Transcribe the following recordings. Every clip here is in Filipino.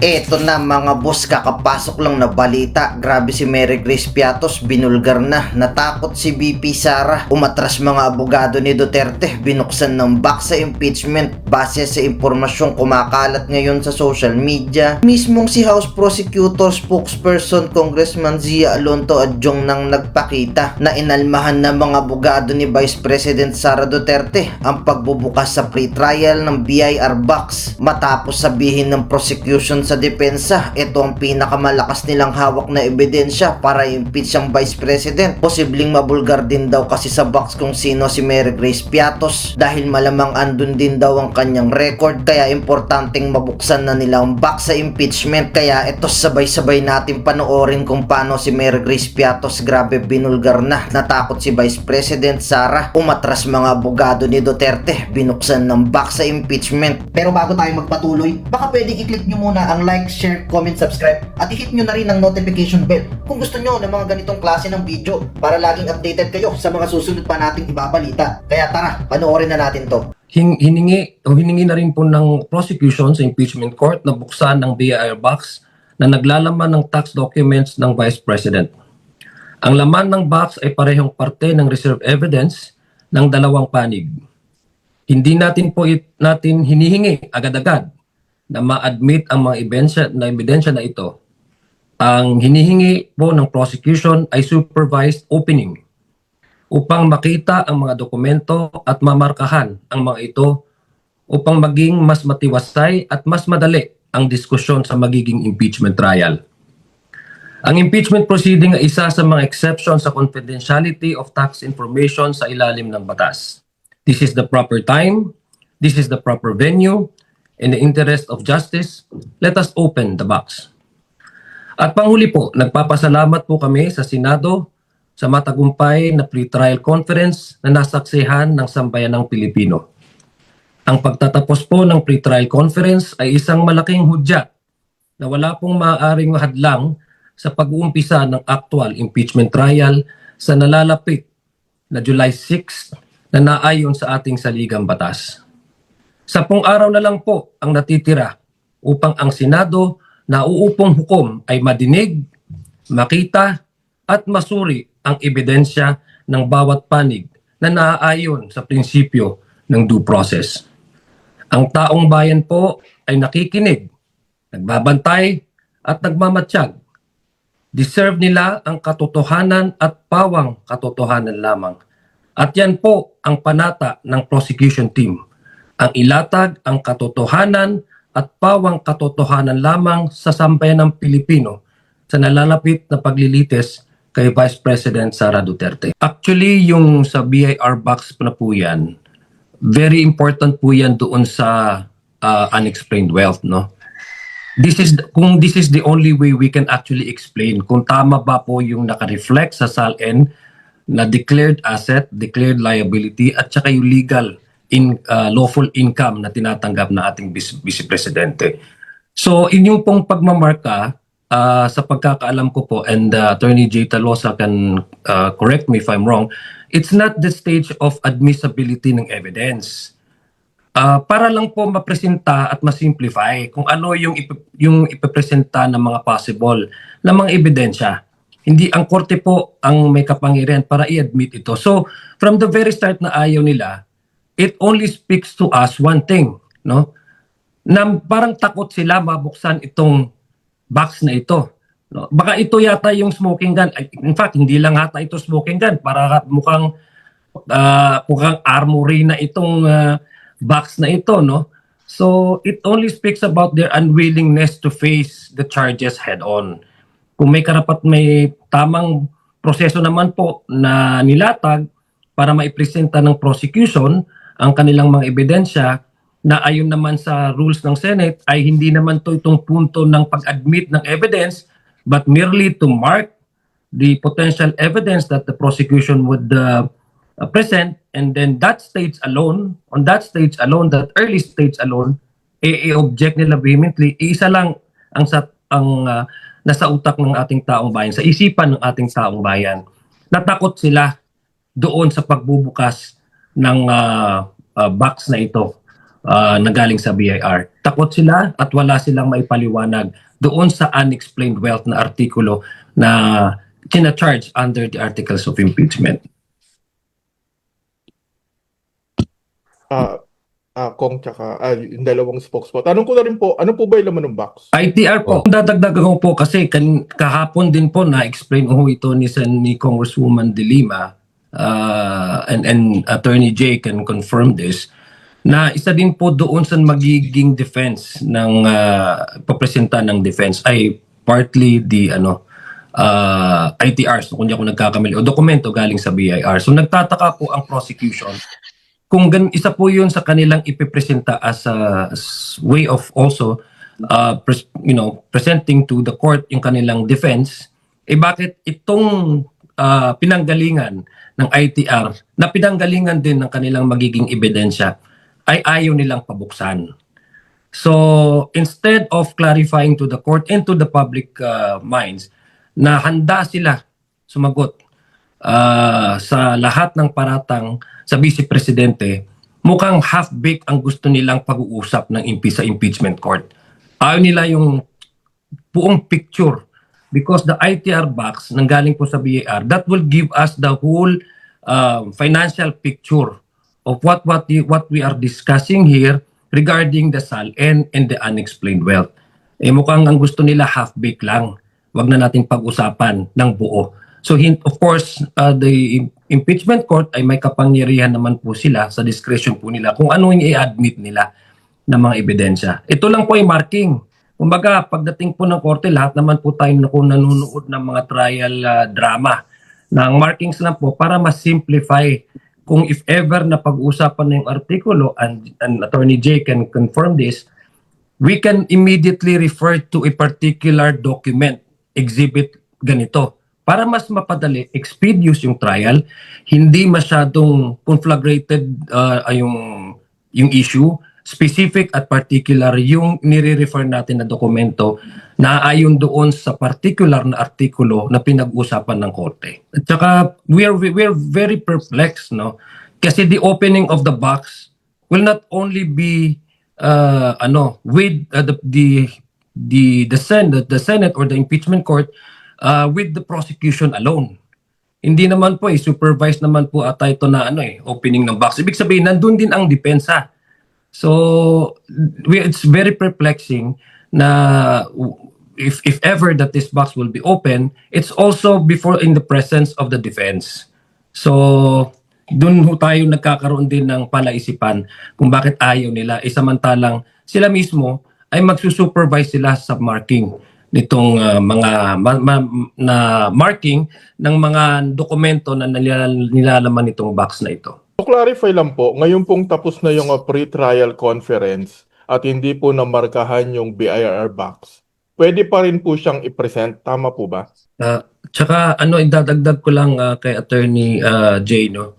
Eto na mga boss, kakapasok lang na balita. Grabe si Mary Grace Piatos, binulgar na. Natakot si VP Sara. Umatras mga abogado ni Duterte. Binuksan ng box sa impeachment. Base sa impormasyong kumakalat ngayon sa social media, mismong si House Prosecutor spokesperson Congressman Zia Alonto Adjong nang nagpakita na inalmahan ng mga abogado ni Vice President Sara Duterte ang pagbubukas sa pre-trial ng BIR box matapos sabihin ng prosecution sa depensa, ito ang pinakamalakas nilang hawak na ebidensya para impeach ang Vice President. Posibleng mabulgar din daw kasi sa box kung sino si Mary Grace Piatos dahil malamang andun din daw ang kanyang record, kaya importanteng mabuksan na nila ang box sa impeachment. Kaya ito sabay-sabay natin panoorin kung paano si Mary Grace Piatos grabe binulgar na. Natakot si Vice President Sara. Umatras mga abogado ni Duterte. Binuksan ng box sa impeachment. Pero bago tayo magpatuloy, baka pwedeng i-click nyo muna ang like, share, comment, subscribe at i-hit nyo na rin ang notification bell kung gusto nyo ng mga ganitong klase ng video para laging updated kayo sa mga susunod pa nating ibabalita. Kaya tara, panoorin na natin to. Hiningi na rin po ng prosecution sa impeachment court na buksan ng BIR box na naglalaman ng tax documents ng Vice President. Ang laman ng box ay parehong parte ng reserve evidence ng dalawang panig. Hindi natin hinihingi agad-agad na ma-admit ang mga ebidensya na ito. Ang hinihingi po ng prosecution ay supervised opening upang makita ang mga dokumento at mamarkahan ang mga ito upang maging mas matiwasay at mas madali ang diskusyon sa magiging impeachment trial. Ang impeachment proceeding ay isa sa mga exception sa confidentiality of tax information sa ilalim ng batas. This is the proper time, this is the proper venue. In the interest of justice, let us open the box. At panghuli po, nagpapasalamat po kami sa Senado sa matagumpay na pre-trial conference na nasaksihan ng sambayanang Pilipino. Ang pagtatapos po ng pre-trial conference ay isang malaking hudyat na wala pong maaaring hadlang sa pag-uumpisa ng actual impeachment trial sa nalalapit na July 6 na naayon sa ating saligang batas. 10 araw na lang po ang natitira upang ang Senado na uupong hukom ay madinig, makita at masuri ang ebidensya ng bawat panig na naaayon sa prinsipyo ng due process. Ang taong bayan po ay nakikinig, nagbabantay at nagmamatsyag. Deserve nila ang katotohanan at pawang katotohanan lamang. At yan po ang panata ng prosecution team. Ang ilatag ang katotohanan at pawang katotohanan lamang sa sambayan ng Pilipino sa nalalapit na paglilitis kay Vice President Sara Duterte. Actually, yung sa BIR box na po yan, very important po yan doon sa unexplained wealth, no? This is the only way we can actually explain kung tama ba po yung naka-reflect sa SALN na declared asset, declared liability at saka yung legal lawful income na tinatanggap na ating Vice Presidente. So inyong pong pagmamarka sa pagkakaalam ko po, and Attorney J. Talosa can correct me if I'm wrong, it's not the stage of admissibility ng evidence. Para lang po mapresenta at masimplify kung ano yung ipipresenta ng mga possible na mga ebidensya. Hindi ang korte po ang may kapangyarihan para i-admit ito. So from the very start na ayaw nila, it only speaks to us one thing, no? Na parang takot sila mabuksan itong box na ito. No? Baka ito yata yung smoking gun. In fact, hindi lang ata ito smoking gun. Para mukhang armory na itong box na ito, no? So, it only speaks about their unwillingness to face the charges head-on. Kung may tamang proseso naman po na nilatag para maipresenta ng prosecution ang kanilang mga ebidensya na ayon naman sa rules ng Senate ay hindi naman to itong punto ng pag-admit ng evidence but merely to mark the potential evidence that the prosecution would present, and then that stage alone, that early stage alone, i-object nila vehemently. Isa lang ang nasa utak ng ating taong bayan, sa isipan ng ating taong bayan. Natakot sila doon sa pagbubukas ng box na ito na galing sa BIR. Takot sila at wala silang maipaliwanag doon sa unexplained wealth na artikulo na charge under the articles of impeachment. Kong tsaka yung dalawang spokesman. Tanong ko na rin po, ano po ba yung laman ng box? ITR po. Dadagdagan ko po kasi kahapon din po na-explain ko ito ni Congresswoman De Lima and Attorney Jay can confirm this na isa din po doon sa magiging defense ng papresenta ng defense ay partly the ITRs kung di ako nagkakamali o dokumento galing sa BIR. So nagtataka po ang prosecution kung isa po yun sa kanilang ipipresenta as a way of also presenting to the court yung kanilang defense, bakit itong pinanggalingan ng ITR na pinanggalingan din ng kanilang magiging ebidensya ay ayaw nilang pabuksan. So instead of clarifying to the court and to the public minds na handa sila sumagot sa lahat ng paratang sa Vice Presidente, mukhang half-baked ang gusto nilang pag-uusap ng sa impeachment court. Ayaw nila yung buong picture because the ITR box nang galing po sa BIR, that will give us the whole financial picture of what we are discussing here regarding the SALN and the unexplained wealth. Mukhang ang gusto nila half-baked lang. Wag na nating pag-usapan ng buo. So of course, the impeachment court ay may kapangyarihan naman po sila sa discretion po nila kung ano yung i-admit nila ng mga ebidensya. Ito lang po ay marking. Kumbaga, pagdating po ng korte, lahat naman po tayo nanonood ng mga trial drama. Na ang markings lang po para mas simplify kung if ever na pag-uusapan na yung artikulo and Attorney Jay can confirm this, we can immediately refer to a particular document, exhibit ganito. Para mas mapadali, expeditious yung trial, hindi masyadong conflagrated yung issue, specific at particular yung nire-refer natin na dokumento na ayon doon sa particular na artikulo na pinag-usapan ng korte. At saka we are very perplexed, no? Kasi the opening of the box will not only be with the Senate or the impeachment court with the prosecution alone. Hindi naman po supervised naman po ata ito na opening ng box. Ibig sabihin nandun din ang depensa. So it's very perplexing na if ever that this box will be open, it's also before in the presence of the defense. So doon ho tayo nagkakaroon din ng palaisipan kung bakit ayaw nila. Samantalang sila mismo ay magsusupervise sila sa marking nitong na marking ng mga dokumento na nilalaman nitong box na ito. To clarify lang po, ngayon pong tapos na yung pre-trial conference at hindi po namarkahan yung BIR box, pwede pa rin po siyang i-present, tama po ba? Tsaka idadagdag ko lang kay Attorney Jay, no?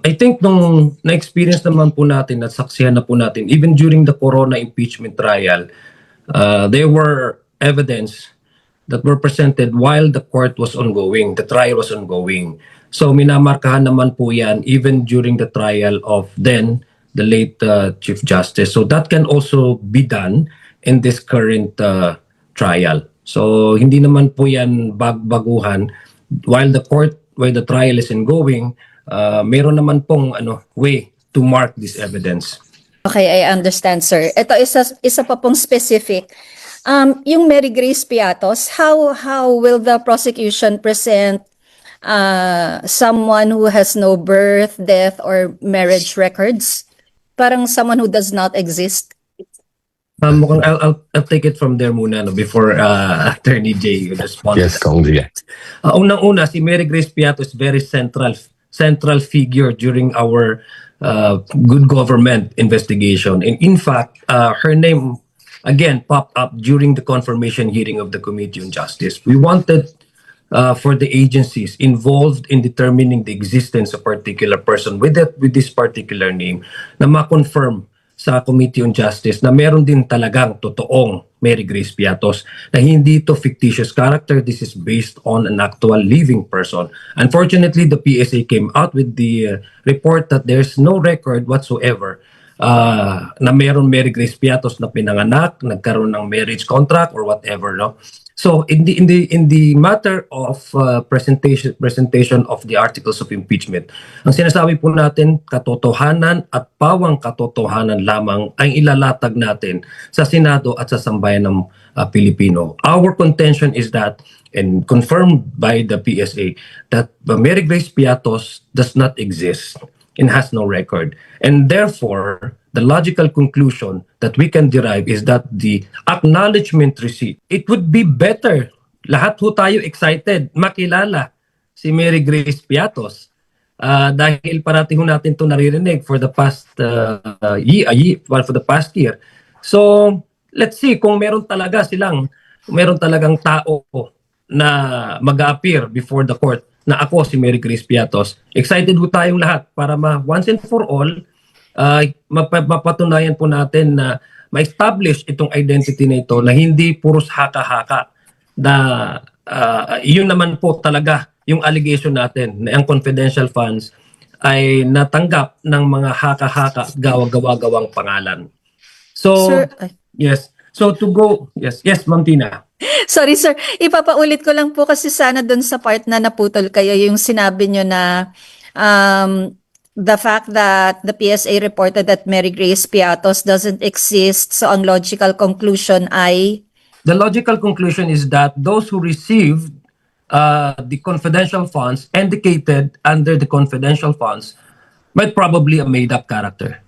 I think nung na-experience naman po natin at saksihan na po natin, even during the Corona impeachment trial, there were evidence that were presented while the court was ongoing, the trial was ongoing. So minamarkahan naman po yan even during the trial of then the late Chief Justice. So that can also be done in this current trial. So hindi naman po yan baguhan while the trial is ongoing, meron naman pong way to mark this evidence. Okay, I understand, sir. Ito isa pa pong specific. Yung Mary Grace Piatos, how will the prosecution present someone who has no birth, death, or marriage records? Parang someone who does not exist. Mukhang I'll take it from there muna before Attorney Jay responds. Yes, Kong Jay. Unang-una, si Mary Grace Piatos is very central figure during our good government investigation. And in fact, her name again popped up during the confirmation hearing of the Committee on Justice. We wanted for the agencies involved in determining the existence of a particular person with this particular name na ma-confirm sa Committee on Justice na meron din talagang totoong Mary Grace Piatos na hindi to fictitious character. This is based on an actual living person. Unfortunately, the PSA came out with the report that there's no record whatsoever na meron Mary Grace Piatos na pinanganak, nagkaroon ng marriage contract or whatever, no? So in the matter of presentation of the articles of impeachment, ang sinasabi po natin, katotohanan at pawang katotohanan lamang ang ilalatag natin sa Senado at sa sambayan ng Pilipino. Our contention is that, and confirmed by the PSA, that Mary Grace Piatos does not exist and has no record. And therefore, the logical conclusion that we can derive is that the acknowledgement receipt, it would be better, lahat ho tayo excited, makilala si Mary Grace Piatos. Dahil parating ho natin ito naririnig for the past for the past year. So, let's see kung meron talagang tao na mag-appear before the court na ako si Mary Grace Piatos. Excited ho tayong lahat para once and for all, mapatunayan po natin na ma-establish itong identity na ito na hindi puros haka-haka. Na yun naman po talaga yung allegation natin na ang confidential funds ay natanggap ng mga haka-haka at gawa-gawa-gawang pangalan. So, Sir, yes. So to go, yes, Ma'am Tina. sorry sir, ipapaulit ko lang po kasi sana dun sa part na naputol kayo yung sinabi nyo na the fact that the PSA reported that Mary Grace Piatos doesn't exist, so ang logical conclusion ay... The logical conclusion is that those who received the confidential funds indicated under the confidential funds might probably a made-up character.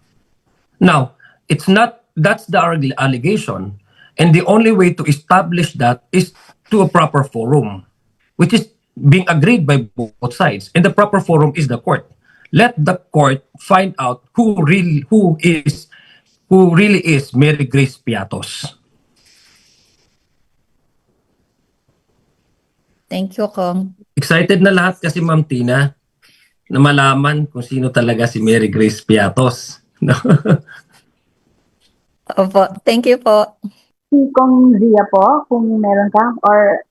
Now, that's the allegation. And the only way to establish that is to a proper forum, which is being agreed by both sides. And the proper forum is the court. Let the court find out who really is Mary Grace Piatos. Thank you, Kong. Excited na lahat kasi Ma'am Tina na malaman kung sino talaga si Mary Grace Piatos. Opo, thank you po. Si Kong Zia po, kung meron ka, or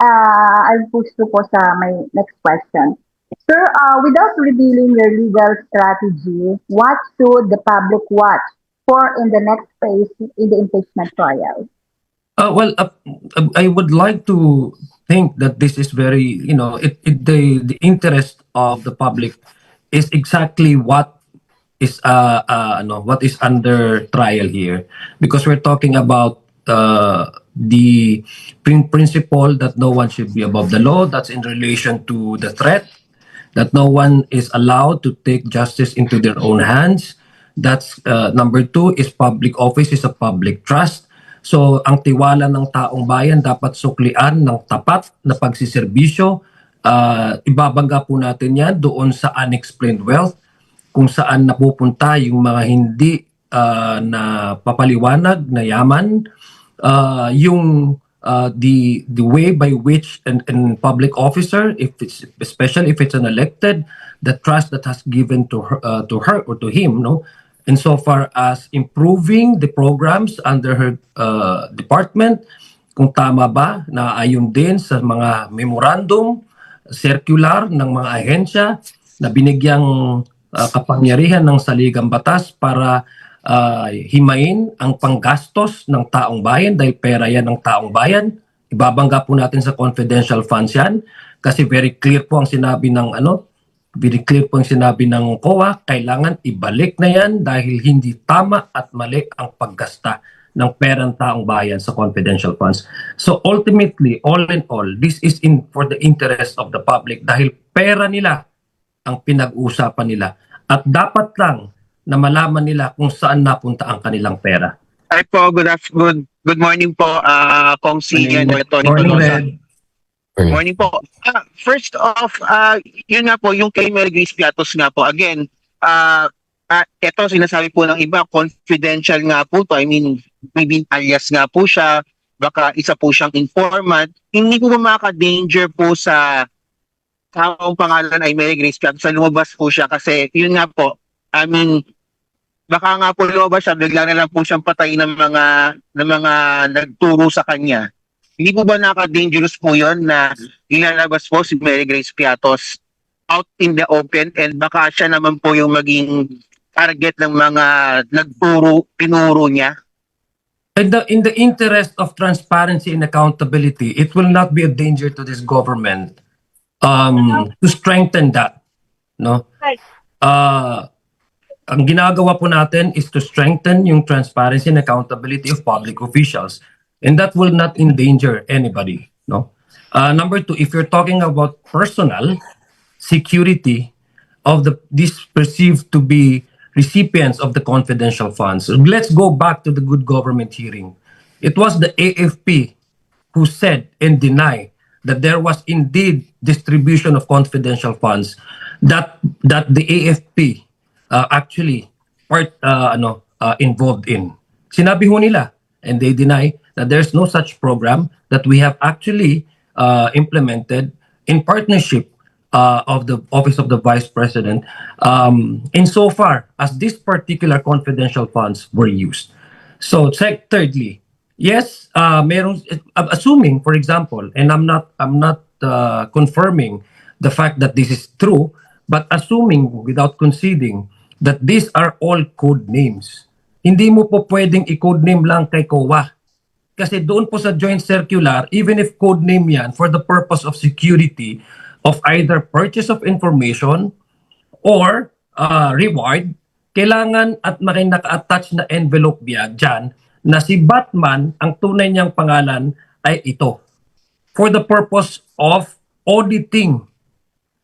I'll push to po sa my next question. Sir, without revealing your legal strategy, what should the public watch for in the next phase in the impeachment trial? I would like to think that this is very, the interest of the public is exactly what is under trial here, because we're talking about the principle that no one should be above the law. That's in relation to the threat that no one is allowed to take justice into their own hands. That's number two is public office is a public trust. So ang tiwala ng taong bayan dapat suklian ng tapat na pagsiserbisyo. Ibabangga po natin yan doon sa unexplained wealth, kung saan napupunta yung mga hindi na papaliwanag na yaman, the way by which an public officer, especially if it's an elected, the trust that has given to her or to him, no, insofar as improving the programs under her department, kung tama ba na ayon din sa mga memorandum, circular ng mga ahensya na binigyang kapangyarihan ng saligang batas para himayin ang panggastos ng taong bayan dahil pera yan ng taong bayan. Ibabangga po natin sa confidential funds yan kasi very clear po ang sinabi ng COA, kailangan ibalik na yan dahil hindi tama at mali ang paggasta ng perang taong bayan sa confidential funds. So ultimately, all in all, this is for the interest of the public dahil pera nila ang pinag-uusapan nila at dapat lang na malaman nila kung saan napunta ang kanilang pera. Hi po, good morning po, Kong Si and Tony Tolosa. Morning po. First off, yun nga po, yung kay Mary Grace Piatos nga po, again, ito sinasabi po ng iba, confidential nga po to. I mean, maybe alias nga po siya, baka isa po siyang informant. Hindi po ba maka-danger po sa taong pangalan ay Mary Grace Piatos sa lumabas po siya kasi yun nga po, I mean, baka nga po lumabas siya, bigla na lang po siyang patayin ng mga nagturo sa kanya. Hindi po ba naka-dangerous po yun na ilalabas po si Mary Grace Piatos out in the open and baka siya naman po yung maging target ng mga pinuro niya? In the interest of transparency and accountability, it will not be a danger to this government to strengthen that. No? Ang ginagawa po natin is to strengthen yung transparency and accountability of public officials. And that will not endanger anybody. No? Number two, if you're talking about personal security of these perceived to be recipients of the confidential funds, let's go back to the good government hearing. It was the AFP who said and denied that there was indeed distribution of confidential funds that the AFP actually involved in. Sinabi ho nila, and they deny that there's no such program that we have actually implemented in partnership of the Office of the Vice President insofar as these particular confidential funds were used. So thirdly, yes, assuming, for example, and I'm not confirming the fact that this is true, but assuming without conceding that these are all code names. Hindi mo po pwedeng i-code name lang kay COA. Kasi doon po sa joint circular, even if code name yan for the purpose of security of either purchase of information or reward, kailangan at may naka-attach na envelope dyan na si Batman, ang tunay niyang pangalan ay ito. For the purpose of auditing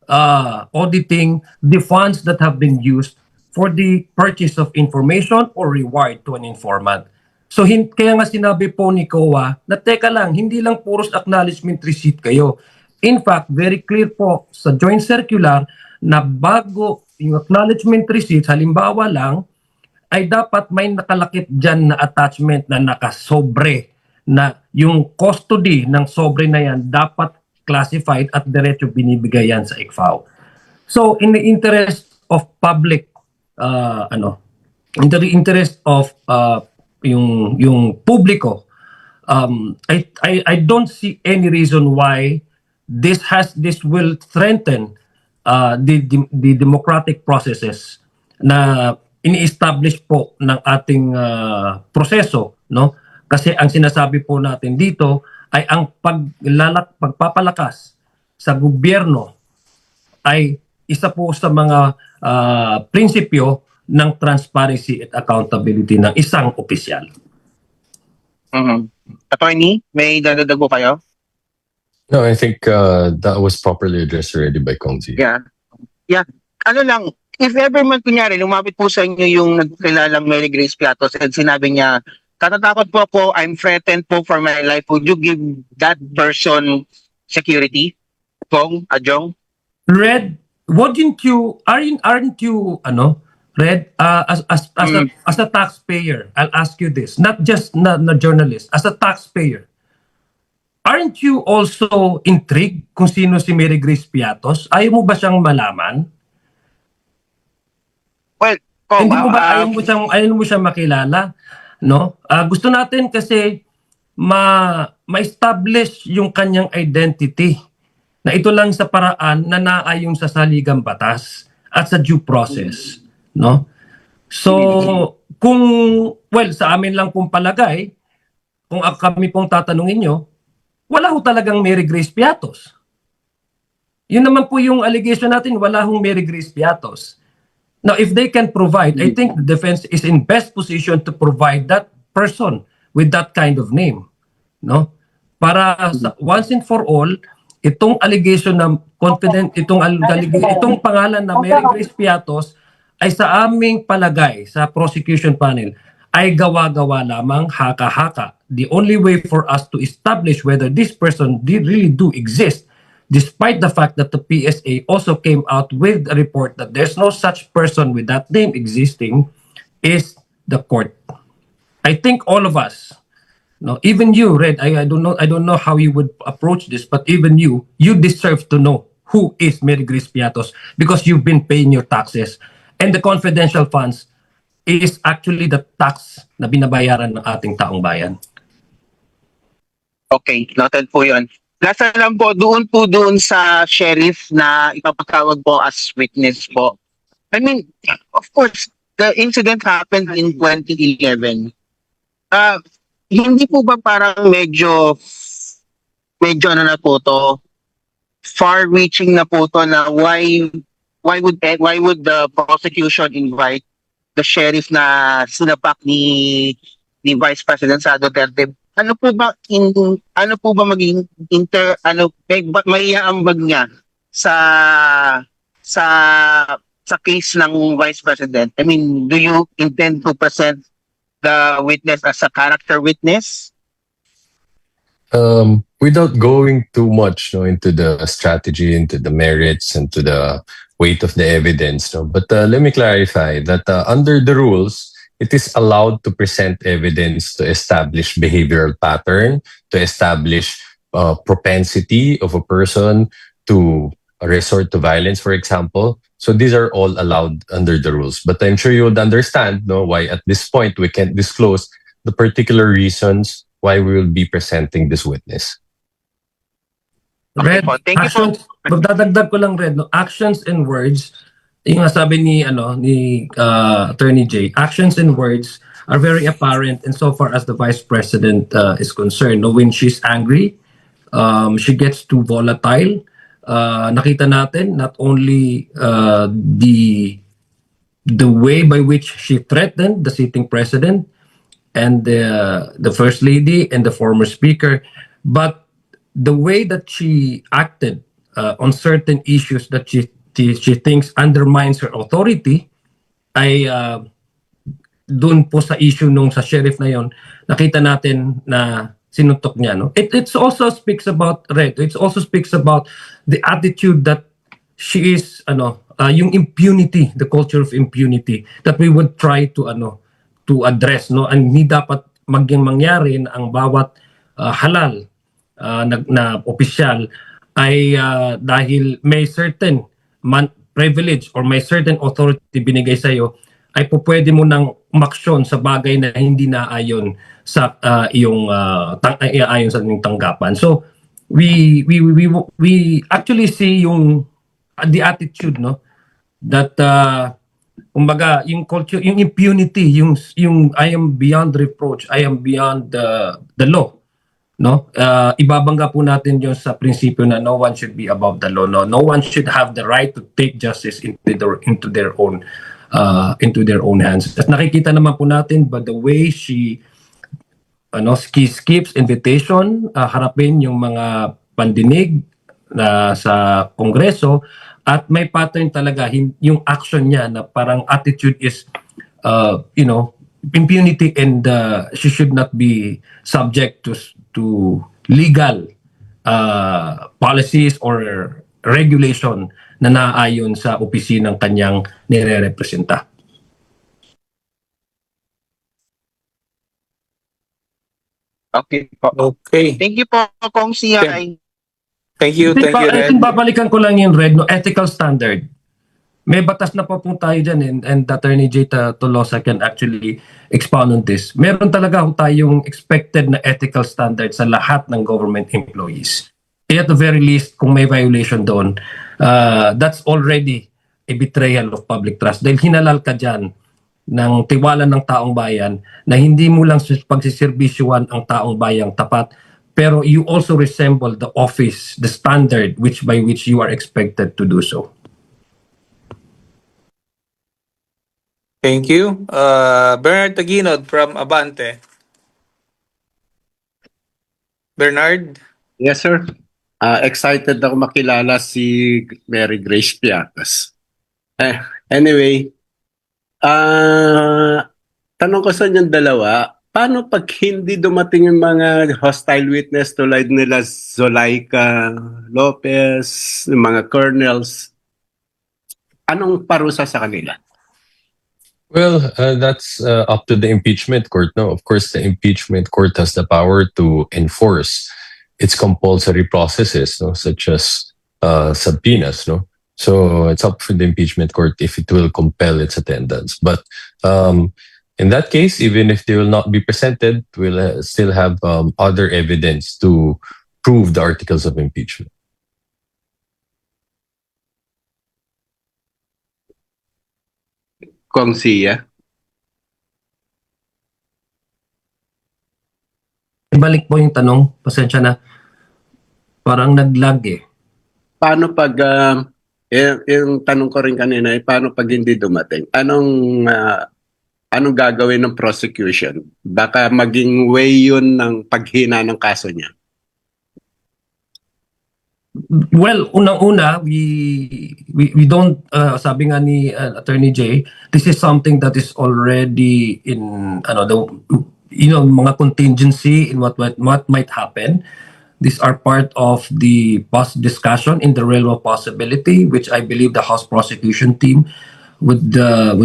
the funds that have been used for the purchase of information or reward to an informant. So kaya nga sinabi po ni COA na teka lang, hindi lang puros acknowledgement receipt kayo. In fact, very clear po sa joint circular na bago yung acknowledgement receipt, halimbawa lang, ay dapat may nakalakip dyan na attachment na nakasobre na yung custody ng sobre na yan dapat classified at diretso binibigay yan sa ICFAO. So in the interest of public in the interest of yung publiko, I don't see any reason why this will strengthen the democratic processes na ini-establish po ng ating proseso, no? Kasi ang sinasabi po natin dito ay ang pagpapalakas sa gobyerno ay isa po sa mga prinsipyo ng transparency at accountability ng isang opisyal. Attorney, may dadagdag po kayo? No, I think that was properly addressed already by Kongzi. Yeah. Ano lang, if ever man kunyari, lumapit po sa inyo yung nagkilalang Mary Grace Piatos and sinabi niya, katatakot po ako, I'm threatened po for my life, would you give that person security? Kong, Adjong? Red, aren't you Red, as a taxpayer, I'll ask you this, not just na journalist, as a taxpayer, aren't you also intrigued kung sino si Mary Grace Piatos? Ayaw mo ba siyang malaman? Well, Hindi mo ba ayaw mo siyang makilala? No? Gusto natin kasi ma-establish yung kanyang identity na ito lang sa paraan na naayon sa saligang batas at sa due process. No? So, sa amin lang pong palagay, kung kami pong tatanungin nyo, wala ho talagang Mary Grace Piatos. Yun naman po yung allegation natin, wala hong Mary Grace Piatos. Now, if they can provide, I think the defense is in best position to provide that person with that kind of name. No? Para once and for all, itong allegation na itong pangalan na Mary Grace Piatos ay sa aming palagay sa prosecution panel ay gawa-gawa lamang, haka-haka. The only way for us to establish whether this person really do exist, despite the fact that the PSA also came out with a report that there's no such person with that name existing, is the court. I think all of us, no, even you, Red, I don't know how you would approach this, but even you deserve to know who is Mary Grace Piatos because you've been paying your taxes. And the confidential funds is actually the tax na binabayaran ng ating taong bayan. Okay, noted po yun. Nasa lang po, doon sa sheriff na ipapatawag po as witness po. I mean, of course, the incident happened in 2011. Hindi po ba parang medyo ano na po to, far-reaching na po to na why would the prosecution invite the sheriff na sinapak ni Vice President Sara Duterte? Ano po ba maging may iaambag niya sa sa sa case ng Vice President? I mean, do you intend to present the witness as a character witness? Without going too much, into the strategy, into the merits, and to the weight of the evidence, but let me clarify that under the rules, it is allowed to present evidence to establish behavioral pattern, to establish propensity of a person to resort to violence, for example. So these are all allowed under the rules. But I'm sure you would understand why at this point we can't disclose the particular reasons why we will be presenting this witness. Okay Red, po, thank you po. actions, magdadagdag ko lang, Red, actions and words, yung sabi ni Attorney Jay, actions and words are very apparent insofar as the Vice President is concerned. When she's angry, she gets too volatile. Nakita natin not only the way by which she threatened the sitting president and the First Lady and the former Speaker, but the way that she acted on certain issues that she thinks undermines her authority ay doon po sa issue nung sa sheriff na yon, nakita natin na sinuntok niya. It also speaks about It also speaks about the attitude that she is yung impunity, the culture of impunity that we would try to address. And hindi dapat mangyari na ang bawat halal na opisyal ay dahil may certain privilege or may certain authority binigay sa iyo, ay po pwede mo nang umaksyon sa bagay na hindi naayon sa ayon sa inyong tanggapan. So we actually see the attitude that kumbaga yung culture, yung impunity, yung I am beyond reproach, I am beyond the law. Ibabangga po natin yung sa prinsipyo na no one should be above the law. No one should have the right to take justice into their own hands. At nakikita naman po natin by the way she skips invitation, harapin yung mga pandinig sa Kongreso, at may pattern talaga yung action niya na parang attitude is impunity, and she should not be subject to legal policies or regulation na naayon sa opisinang kanyang nire-representa. Okay po. Okay. Thank you po, Kong Siya. Thank you, Red. Babalikan ko lang yung Red, ethical standard. May batas na po tayo dyan, and Attorney J. Tolosa can actually expound on this. Meron talaga tayong expected na ethical standard sa lahat ng government employees. At the very least, kung may violation doon, that's already a betrayal of public trust. Dahil hinalal ka dyan ng tiwala ng taong bayan na hindi mo lang pagsisirbisyuhan ang taong bayang tapat, pero you also resemble the office, the standard by which you are expected to do so. Thank you. Bernard Taguinod from Abante. Bernard? Yes, sir. Excited ako makilala si Mary Grace Piatas. Anyway, tanong ko sa inyong dalawa, paano pag hindi dumating yung mga hostile witness tulad nila Zolaika Lopez, yung mga colonels, anong parusa sa kanila? Well, that's up to the impeachment court. No, of course, the impeachment court has the power to enforce its compulsory processes, such as subpoenas. So it's up for the impeachment court if it will compel its attendance. But in that case, even if they will not be presented, we'll still have other evidence to prove the articles of impeachment. Kong Siya? Ibalik po yung tanong, pasensya na. Parang naglag eh. Paano pag, yung tanong ko rin kanina, paano pag hindi dumating? Anong gagawin ng prosecution? Baka maging way yun ng paghina ng kaso niya. Well, unang-una, we don't, sabi nga ni Attorney Jay, this is something that is already in, mga contingency in what might happen. These are part of the discussion in the realm of possibility, which I believe the House prosecution team would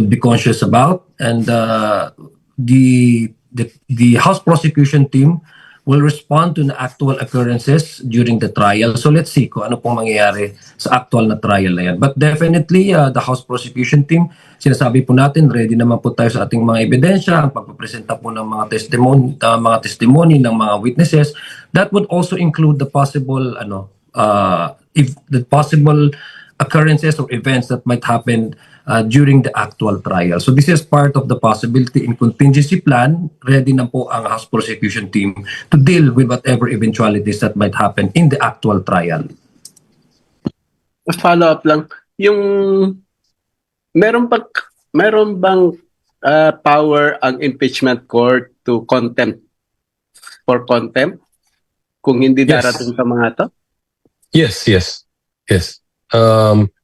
be conscious about, and the House prosecution team will respond to the actual occurrences during the trial. So let's see kung ano pong mangyayari sa actual na trial na yan. But definitely, the House prosecution team, sinasabi po natin, ready naman po tayo sa ating mga ebidensya, ang pagpapresenta po ng mga testimony ng mga witnesses. That would also include the possible occurrences or events that might happen during the actual trial. So this is part of the possibility in contingency plan. Ready na po ang House prosecution team to deal with whatever eventualities that might happen in the actual trial. Follow up lang, yung meron bang power ang impeachment court to contempt kung hindi Yes. darating sa mga to? Yes.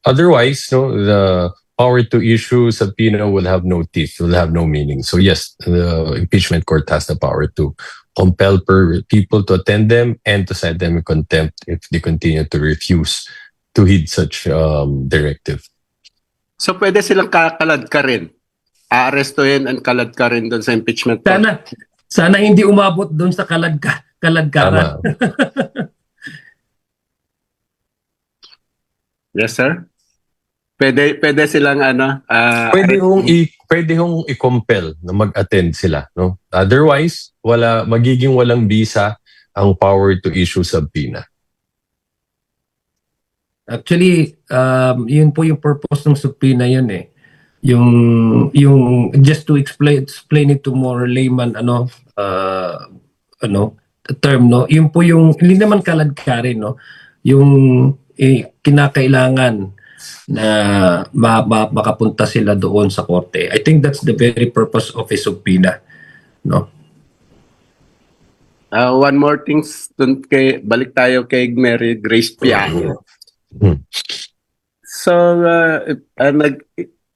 Otherwise, no, the power to issue subpoena will have no teeth, will have no meaning. So yes, the impeachment court has the power to compel people to attend them and to cite them in contempt if they continue to refuse to heed such directive. So pwede silang kakalad ka rin. Aarestuhin and kalad ka rin doon sa impeachment court. Sana hindi umabot doon sa kaladkaran. Tama. Yes, sir? Pwede silang Pwede hong i-compel na mag-attend sila, no? Otherwise, magiging walang visa ang power to issue subpoena. Actually, yun po yung purpose ng subpoena yun eh. Yung just to explain it to more layman term, no. Yun po yung hindi naman kaladkarin, no. Yung kinakailangan na makapunta sila doon sa korte. I think that's the very purpose of a subpoena, no. one more thing, balik tayo kay Mary Grace Piano. So,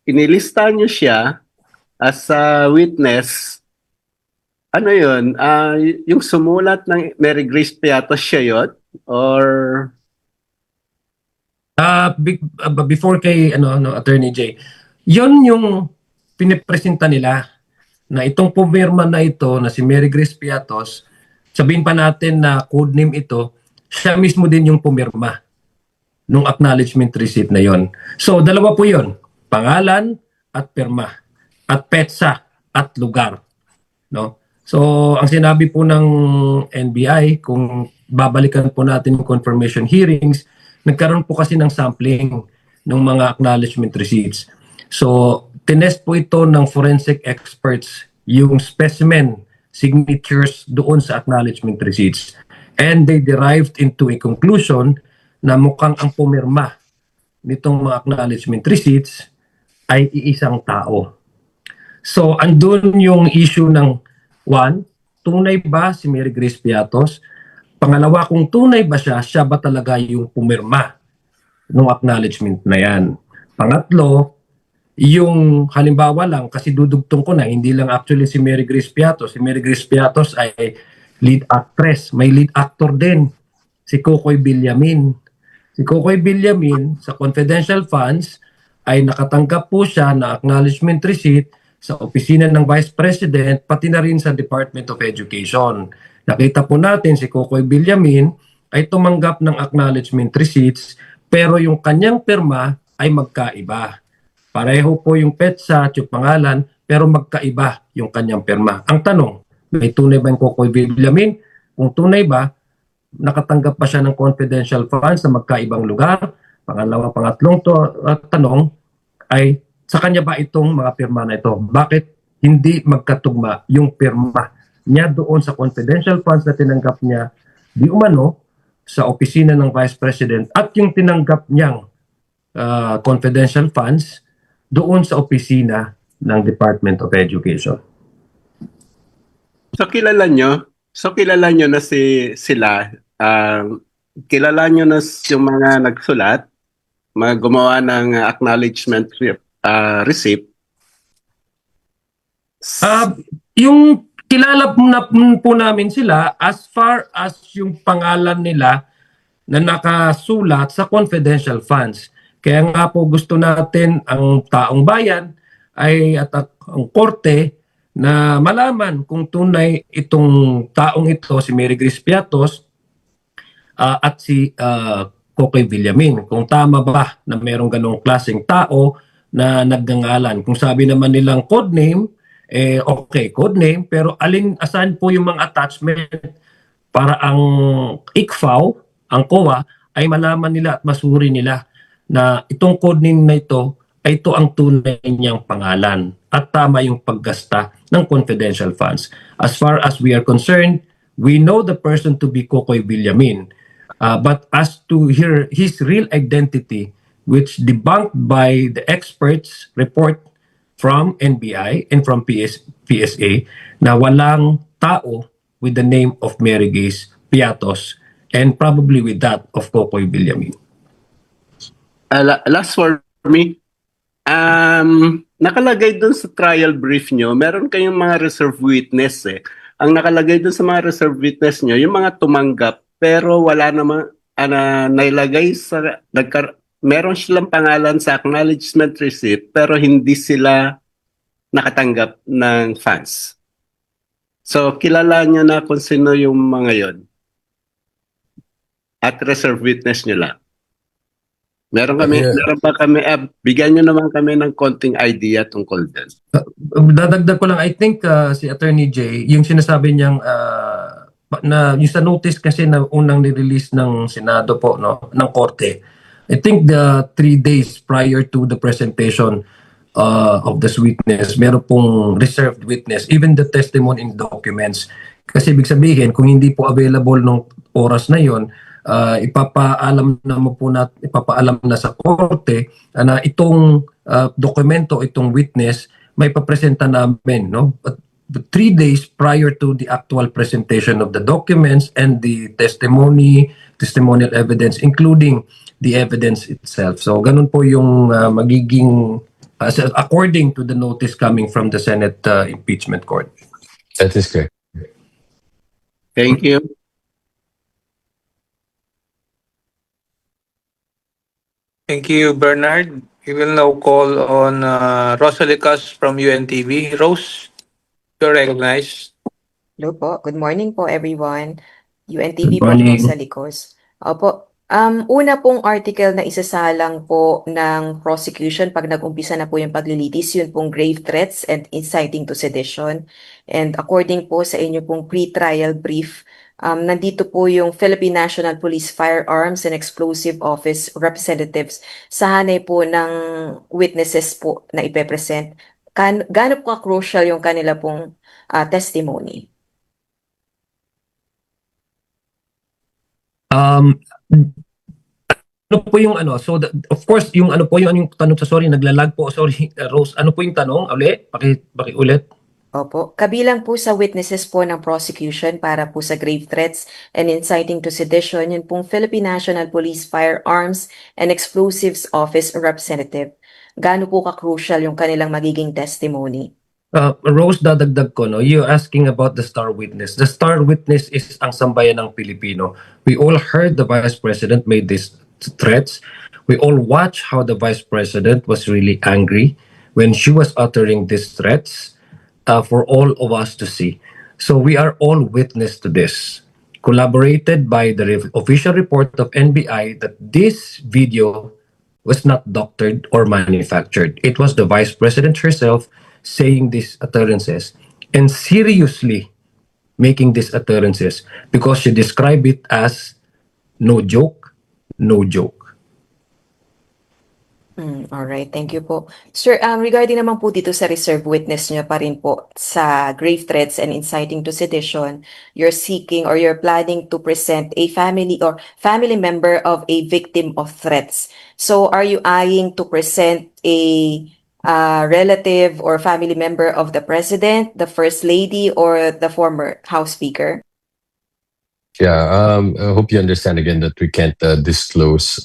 inilista niyo siya as a witness. Ano yun? Yung sumulat ng Mary Grace Piatos siya yun? Or... before kay Attorney Jay, yon yung pinipresenta nila na itong pumirma na ito na si Mary Grace Piatos, sabihin pa natin na codename ito, siya mismo din yung pumirma nung acknowledgement receipt na yon. So dalawa po yon, pangalan at pirma at petsa at lugar, no? So ang sinabi po ng NBI, kung babalikan po natin yung confirmation hearings, nagkaroon po kasi ng sampling ng mga acknowledgement receipts. So, tinest po ito ng forensic experts yung specimen signatures doon sa acknowledgement receipts. And they derived into a conclusion na mukhang ang pumirma nitong mga acknowledgement receipts ay iisang tao. So, andun yung issue ng tunay ba si Mary Grace Piatos? Pangalawa, kung tunay ba siya ba talaga yung pumirma ng acknowledgement na yan? Pangatlo, yung halimbawa lang, kasi dudugtong ko na, hindi lang actually si Mary Grace Piatos. Si Mary Grace Piatos ay lead actress. May lead actor din, si Kokoy Villamin. Si Kokoy Villamin, sa confidential funds, ay nakatanggap po siya na acknowledgement receipt sa opisina ng Vice President, pati na rin sa Department of Education. Nakita po natin si Kokoy Villamin ay tumanggap ng acknowledgement receipts, pero yung kanyang pirma ay magkaiba. Pareho po yung petsa at yung pangalan, pero magkaiba yung kanyang pirma. Ang tanong, may tunay ba yung Kokoy Villamin? Kung tunay ba, nakatanggap pa siya ng confidential funds sa magkaibang lugar? Pangatlong tanong ay, sa kanya ba itong mga pirma na ito? Bakit hindi magkatugma yung pirma niya doon sa confidential funds na tinanggap niya di umano sa opisina ng Vice President at yung tinanggap niyang confidential funds doon sa opisina ng Department of Education. So kilala nyo na sila, kilala nyo na yung mga nagsulat, mga gumawa ng acknowledgement receipt. Yung kilala po namin sila as far as yung pangalan nila na nakasulat sa confidential funds. Kaya nga po gusto natin ang taong bayan at ang korte na malaman kung tunay itong taong ito, si Mary Grace Piatos at si Kokoy Villamin. Kung tama ba na merong ganong klaseng tao na nagngangalan. Kung sabi naman nilang codename, okay, codename, pero asan po yung mga attachment para ang ICFAO, ang COA, ay malaman nila at masuri nila na itong codename na ito ay ito ang tunay niyang pangalan at tama yung paggasta ng confidential funds. As far as we are concerned, we know the person to be Kokoy Villamin. But as to his real identity, which debunked by the experts report from NBI and from PSA, na walang tao with the name of Mary Grace Piatos and probably with that of Kokoy Villamin. Last for me, nakalagay dun sa trial brief nyo, meron kayong mga reserve witness eh. Ang nakalagay dun sa mga reserve witness nyo, yung mga tumanggap, pero wala namang nailagay sa, meron silang pangalan sa acknowledgement receipt, pero hindi sila nakatanggap ng funds. So, kilala nyo na kung sino yung mga yon. At reserve witness nyo lang. Meron pa kami, bigyan nyo naman kami ng konting idea tungkol din. Dadagdag ko lang, I think si Attorney Jay, yung sinasabi niyang na yung sa notice kasi na unang ni-release ng Senado po, no, ng Korte, I think the 3 days prior to the presentation of this witness, meron pong reserved witness, even the testimony in documents. Kasi ibig sabihin, kung hindi po available nung oras na yon, ipapaalam na sa korte na itong dokumento, itong witness, may papresenta namin, no? But 3 days prior to the actual presentation of the documents and the testimonial evidence, including the evidence itself. So ganun po yung magiging according to the notice coming from the Senate Impeachment Court. That is correct. Thank you. Thank you, Bernard. We will now call on Rosalie Cas from UNTV. Rose, you're recognized. Hello po. Good morning po, everyone. UNTV Good po, morning. Rosa Licos. Opo. Una pong article na isasalang po ng prosecution pag nag-umpisa na po yung paglilitis, yun pong grave threats and inciting to sedition. And according po sa inyo pong pre-trial brief, nandito po yung Philippine National Police Firearms and Explosive Office representatives sa hanay po ng witnesses po na ipepresent. Gaano po ka-crucial yung kanila pong testimony? Ano po yung so of course yung yung tanong sa naglalag po, sorry Rose, ano po yung tanong uli? Ulit. Opo, kabilang po sa witnesses po ng prosecution para po sa grave threats and inciting to sedition, yun pong Philippine National Police Firearms and Explosives Office representative. Gaano po ka-crucial yung kanilang magiging testimony? Rose, dadagdag ko, no? You're asking about the star witness. The star witness is ang sambayan ng Pilipino. We all heard the Vice President made these threats. We all watched how the Vice President was really angry when she was uttering these threats for all of us to see. So we are all witness to this. Collaborated by the official report of NBI that this video was not doctored or manufactured. It was the Vice President herself saying these utterances and seriously making these utterances because she described it as no joke, no joke. All right, thank you po. Sir, regarding naman po dito sa reserve witness niyo pa rin po sa grave threats and inciting to sedition, you're seeking or you're planning to present a family or family member of a victim of threats. So are you eyeing to present a relative or family member of the president, the first lady, or the former House Speaker? Yeah, I hope you understand again that we can't disclose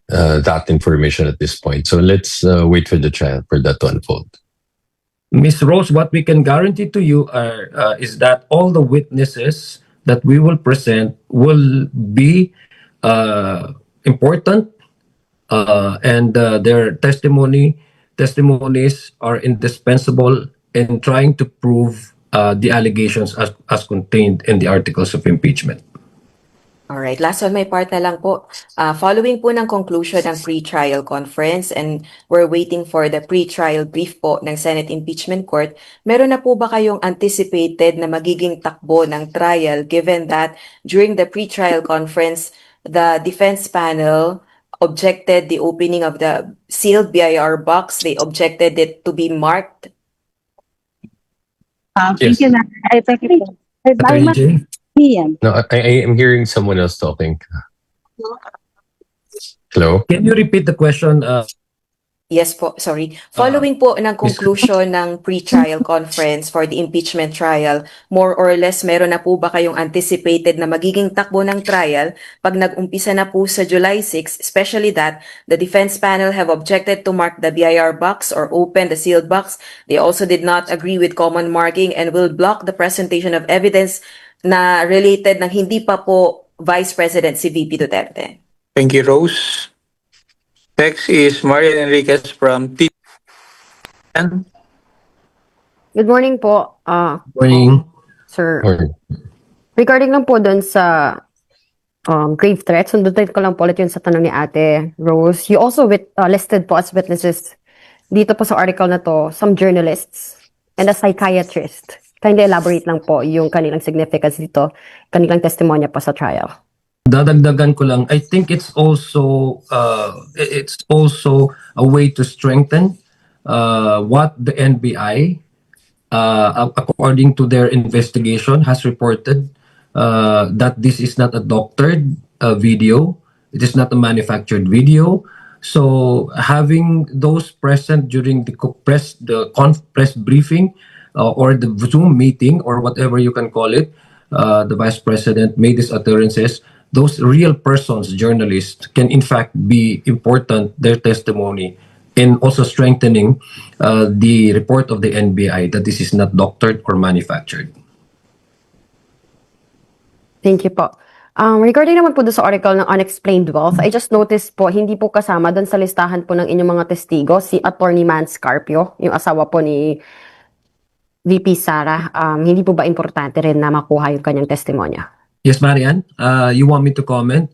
that information at this point. So let's wait for the trial for that to unfold. Ms. Rose, what we can guarantee to you is that all the witnesses that we will present will be important, and their testimonies are indispensable in trying to prove the allegations as contained in the articles of impeachment. Alright, last on my part na lang po. Following po ng conclusion ng pre-trial conference and we're waiting for the pre-trial brief po ng Senate Impeachment Court, meron na po ba kayong anticipated na magiging takbo ng trial given that during the pre-trial conference, the defense panel objected the opening of the sealed BIR box. They objected it to be marked. Yes. Thank you, I thank you. Attorney Jay? No, I am hearing someone else talking. Hello? Can you repeat the question? Yes po, sorry. Following po ng conclusion ng pre-trial conference for the impeachment trial, more or less meron na po ba kayong anticipated na magiging takbo ng trial pag nag-umpisa na po sa July 6, especially that the defense panel have objected to mark the BIR box or open the sealed box. They also did not agree with common marking and will block the presentation of evidence na related ng hindi pa po Vice President si VP Duterte. Thank you, Rose. Next is Marian Enriquez from TN. Good morning po, Morning. sir. Or, Regarding lang po doon sa grave threats, sundutin ko lang po ulit yun sa tanong ni Ate Rose. You also listed po as witnesses dito po sa article na to, some journalists and a psychiatrist. Kindly elaborate lang po yung kanilang significance dito, kanilang testimonya po sa trial. Dadagdagan ko lang, I think it's also a way to strengthen what the NBI, according to their investigation, has reported that this is not a doctored video, it is not a manufactured video. So having those present during the press briefing or the Zoom meeting or whatever you can call it, the Vice President made these utterances. Those real persons, journalists, can in fact be important, their testimony, in also strengthening the report of the NBI that this is not doctored or manufactured. Thank you po. Regarding naman po doon sa article ng unexplained wealth, I just noticed po, hindi po kasama doon sa listahan po ng inyong mga testigo, si Attorney Man Scarpio, yung asawa po ni VP Sara. Hindi po ba importante rin na makuha yung kanyang testimonya? Yes, Marian, you want me to comment?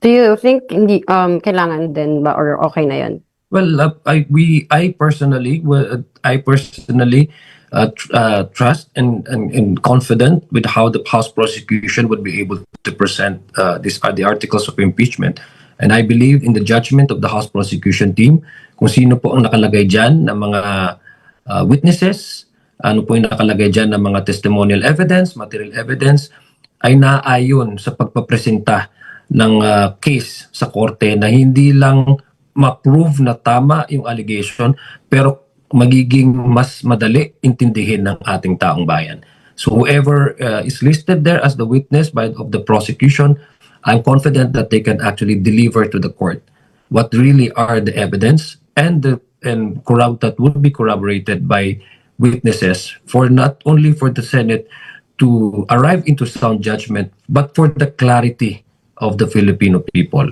Do you think hindi kailangan din ba or okay na yun? Well, I personally trust and confident with how the House prosecution would be able to present the articles of impeachment. And I believe in the judgment of the House prosecution team kung sino po ang nakalagay dyan ng mga witnesses, ano po yung nakalagay dyan ng mga testimonial evidence, material evidence, ay naayon sa pagpapresenta ng case sa korte na hindi lang ma-prove na tama yung allegation pero magiging mas madali intindihin ng ating taong bayan. So whoever is listed there as the witness of the prosecution, I'm confident that they can actually deliver to the court what really are the evidence and that would be corroborated by witnesses for not only for the Senate to arrive into sound judgment, but for the clarity of the Filipino people.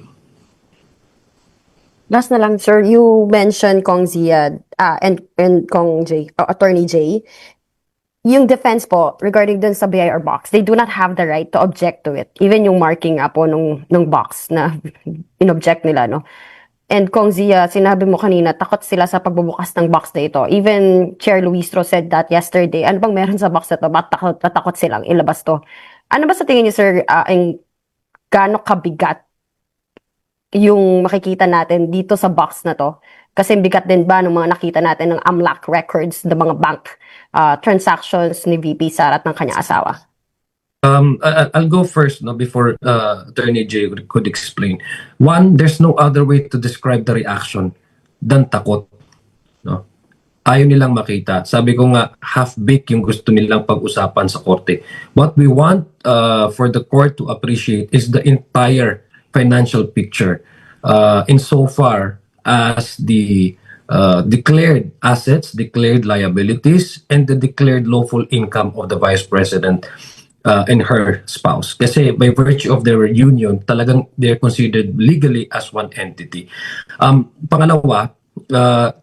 Last na lang, sir, you mentioned Kong Zia and Kong J, Attorney J. Yung defense po, regarding dun sa BIR box, they do not have the right to object to it. Even yung marking po nung box na in-object nila, no? And Kong Zia, sinabi mo kanina, takot sila sa pagbubukas ng box na ito. Even Chair Luistro said that yesterday. Ano bang meron sa box na to? Ba't takot silang ilabas to? Ano ba sa tingin niyo, sir, ang gaano kabigat yung makikita natin dito sa box na to? Kasi bigat din ba ng mga nakita natin ng AMLAC records, ng mga bank transactions ni VP Sara at ng kanyang asawa? I'll go first, no, before Attorney Jay could explain. One, there's no other way to describe the reaction than takot. No? Ayaw nilang makita. Sabi ko nga, half-baked yung gusto nilang pag-usapan sa korte. What we want for the court to appreciate is the entire financial picture. Insofar as the declared assets, declared liabilities, and the declared lawful income of the Vice President and her spouse. Kasi by virtue of their union, talagang they're considered legally as one entity. Pangalawa,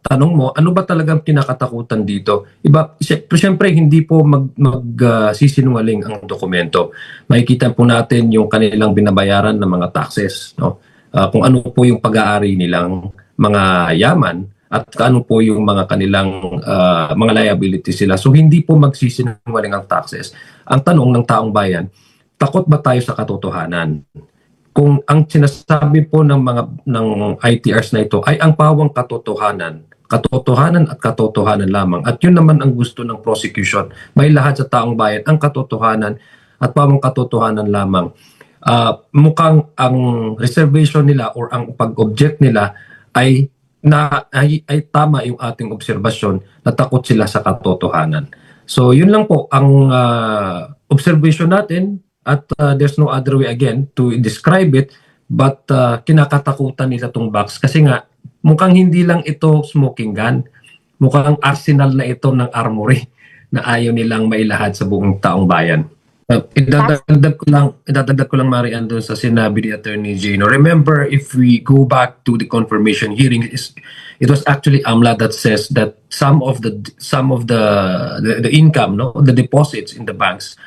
tanong mo, ano ba talagang kinakatakutan dito? Siyempre, hindi po magsisinungaling ang dokumento. Makikita po natin yung kanilang binabayaran ng mga taxes, no? Kung ano po yung pag-aari nilang mga yaman at ano po yung mga kanilang mga liabilities sila. So hindi po magsisinungaling ang taxes. Ang tanong ng taong bayan, takot ba tayo sa katotohanan? Kung ang sinasabi po ng ITRs na ito ay ang pawang katotohanan at katotohanan lamang. At yun naman ang gusto ng prosecution. May lahat sa taong bayan ang katotohanan at pawang katotohanan lamang. Mukhang ang reservation nila or ang pag-object nila ay tama yung ating obserbasyon na takot sila sa katotohanan. So yun lang po ang observation natin at there's no other way again to describe it but kinakatakutan nila tong box kasi nga mukhang hindi lang ito smoking gun, mukhang arsenal na ito ng armory na ayaw nilang mailahad sa buong taong bayan. Idadagdag ko lang Marian doon sa sinabi ni Attorney Jano. Remember, if we go back to the confirmation hearing, it was actually AMLA that says that some of the income, no, the deposits in the banks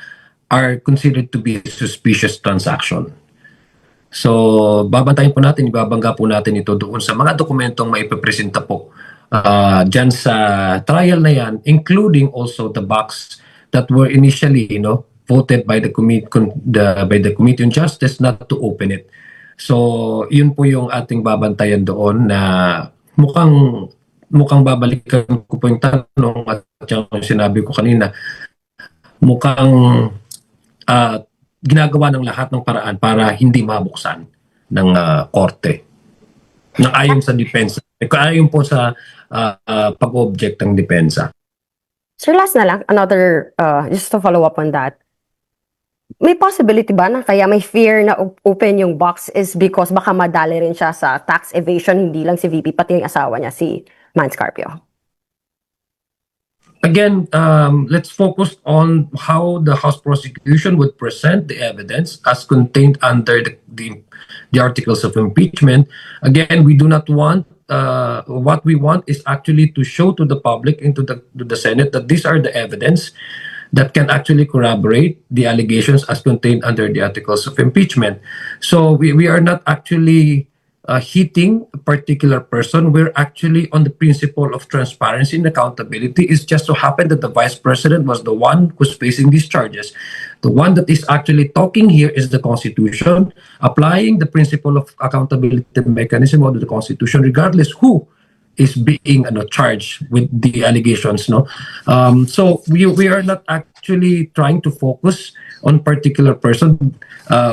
are considered to be suspicious transaction. So, babantayin po natin, ibabangga po natin ito doon sa mga dokumentong maipipresenta po dyan sa trial na yan, including also the box that were initially, voted by the Committee on Justice not to open it. So, yun po yung ating babantayan doon na mukhang babalikan ko po yung tanong at yung sinabi ko kanina, mukhang ginagawa ng lahat ng paraan para hindi mabuksan ng korte. Nang ayon sa depensa. Ayon po sa pag-object ng depensa. Sir, last na lang, another, just to follow up on that. May possibility ba na kaya may fear na open yung box is because baka madali rin siya sa tax evasion, hindi lang si VP, pati yung asawa niya, si Mans Carpio? Again, let's focus on how the House prosecution would present the evidence as contained under the articles of impeachment. Again, we do not want, what we want is actually to show to the public and to the Senate that these are the evidence that can actually corroborate the allegations as contained under the articles of impeachment. So we are not actually hitting a particular person. We're actually on the principle of transparency and accountability. It's just so happened that the Vice President was the one who's facing these charges. The one that is actually talking here is the Constitution, applying the principle of accountability mechanism of the Constitution, regardless who is being charged with the allegations. So we are not actually trying to focus on particular person.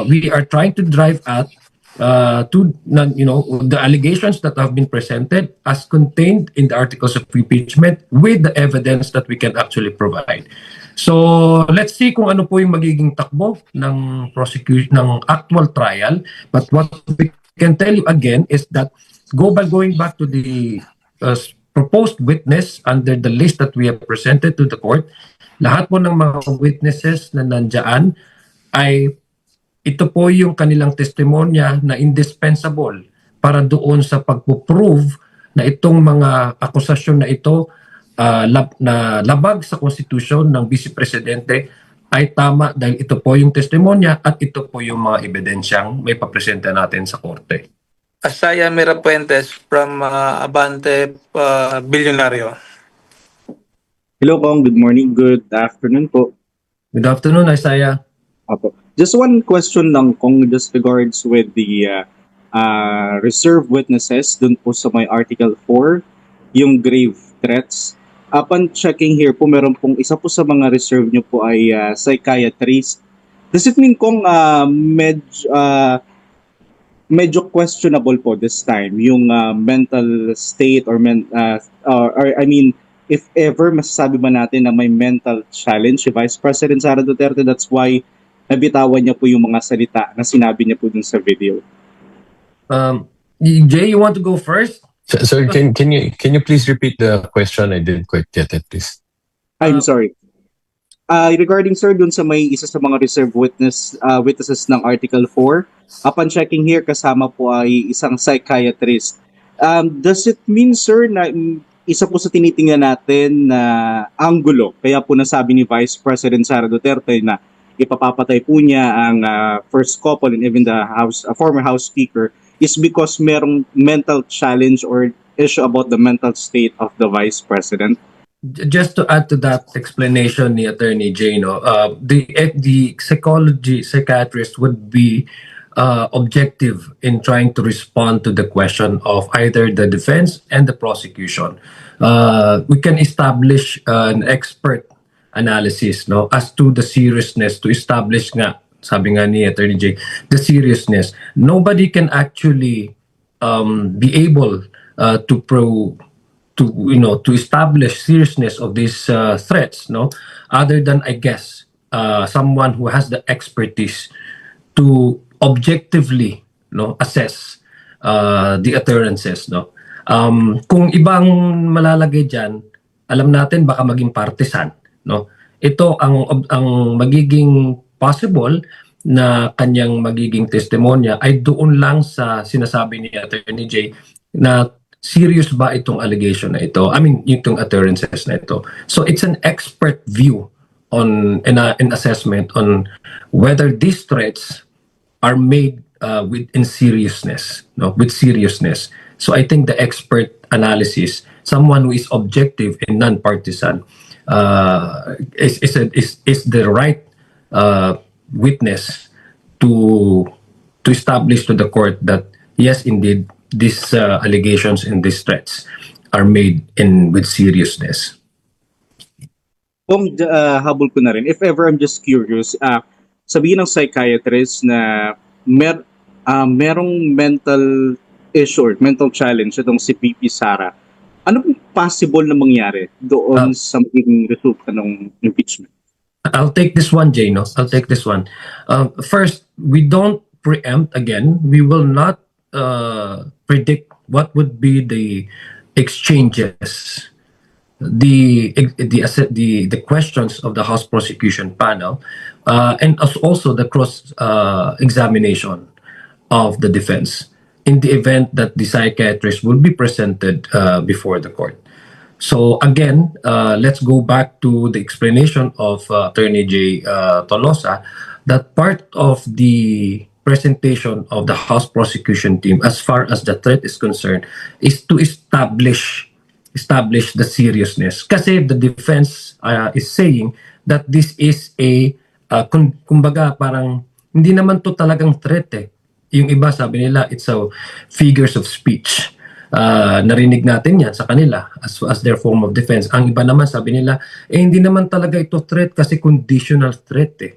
We are trying to drive at the allegations that have been presented as contained in the articles of impeachment with the evidence that we can actually provide. So let's see kung ano po yung magiging takbo ng prosecution ng actual trial. But what we can tell you again is that going back to the proposed witness under the list that we have presented to the court, lahat po ng mga witnesses na nandiyan ay ito po yung kanilang testimonya na indispensable para doon sa pagpo-prove na itong mga akusasyon na ito na labag sa konstitusyon ng Vice Presidente ay tama dahil ito po yung testimonya at ito po yung mga ebidensyang may papresenta natin sa korte. Asaya Mirapuentes from Abante Bilyonaryo. Hello, Kong. Good morning. Good afternoon po. Good afternoon, Asaya. Apo. Just one question lang, Kong, just regards with the reserve witnesses dun po sa may Article 4, yung grave threats. Upon checking here po, meron pong isa po sa mga reserve nyo po ay psychiatrist. Does it mean kung medyo questionable po this time yung mental state or I mean, if ever masasabi ba natin na may mental challenge si Vice President Sara Duterte, that's why nabitawan niya po yung mga salita na sinabi niya po dun sa video. Jay, you want to go first? Sir, can you please repeat the question? I didn't quite get it, please. I'm sorry. Regarding sir dun sa may isa sa mga reserve witnesses ng Article 4, upon checking here kasama po ay isang psychiatrist. Does it mean sir na isa po sa tinitingnan natin na anggulo kaya po nasabi ni Vice President Sara Duterte na ipapapatay po niya ang first couple and even the former House Speaker is because merong mental challenge or issue about the mental state of the Vice President? Just to add to that explanation ni Attorney Jay, the psychiatrist would be objective in trying to respond to the question of either the defense and the prosecution. We can establish an expert analysis as to the seriousness, to establish nga, sabi nga ni Attorney Jay, the seriousness. Nobody can actually be able to establish seriousness of these threats, other than, I guess, someone who has the expertise to objectively assess the occurrences. Kung ibang malalagay dyan, alam natin baka maging partisan. Ito ang magiging possible na kanyang magiging testimonya ay doon lang sa sinasabi ni Attorney Jay na serious ba itong allegation na ito? I mean, itong utterances na ito. So it's an expert view on an assessment on whether these threats are made with seriousness. So I think the expert analysis, someone who is objective and non-partisan, is the right witness to establish to the court that yes, indeed, these allegations and these threats are made with seriousness. Kung habol ko na rin, if ever I'm just curious, sabihin ng psychiatrist na merong mental issue, mental challenge itong si VP Sara, ano pong possible na mangyari doon sa magiging resulta ng impeachment? I'll take this one, Jay. I'll take this one. First, we don't preempt again. We will not predict what would be the exchanges, the questions of the House prosecution panel, and also the cross examination of the defense in the event that the psychiatrist will be presented before the court. So again, let's go back to the explanation of Attorney Jay Tolosa that part of the presentation of the House prosecution team as far as the threat is concerned is to establish the seriousness. Kasi the defense is saying that this is kumbaga parang hindi naman to talagang threat eh. Yung iba sabi nila it's a figures of speech. Narinig natin yan sa kanila as their form of defense. Ang iba naman sabi nila hindi naman talaga ito threat kasi conditional threat eh.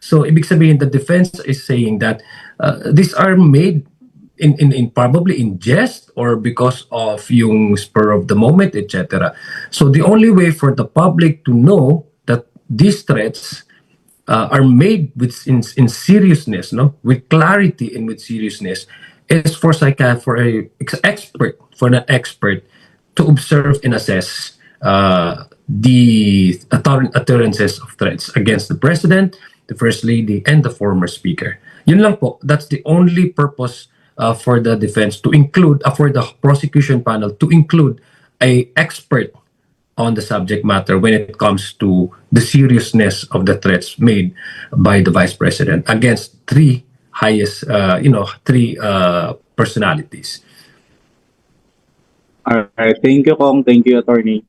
So ibig sabihin the defense is saying that these are made in probably in jest or because of yung spur of the moment, etc. So the only way for the public to know that these threats are made in seriousness, with clarity and with seriousness, is for an expert to observe and assess the utterances of threats against the president, the First Lady, and the former Speaker. Yun lang po. That's the only purpose for the defense to include, for the prosecution panel to include a expert on the subject matter when it comes to the seriousness of the threats made by the Vice President against three personalities. All right. Thank you, Kong. Thank you, Attorney.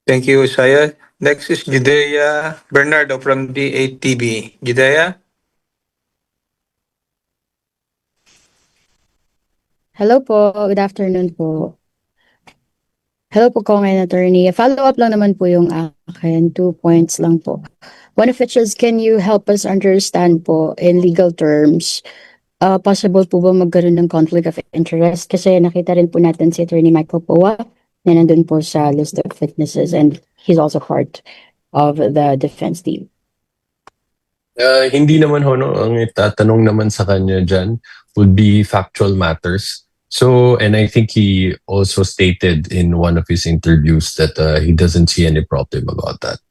Thank you, Isaiah. Next is Judea Bernardo from DATV. Judea? Hello po, good afternoon po. Hello po, Kong and Attorney. Follow-up lang naman po yung akin. 2 points lang po. One of which is, can you help us understand po in legal terms, possible po ba magkaroon ng conflict of interest? Kasi nakita rin po natin si Attorney Michael Poa na nandun po sa list of witnesses and he's also part of the defense team. Hindi naman ho, no? Ang itatanong naman sa kanya dyan would be factual matters. So, and I think he also stated in one of his interviews that he doesn't see any problem about that.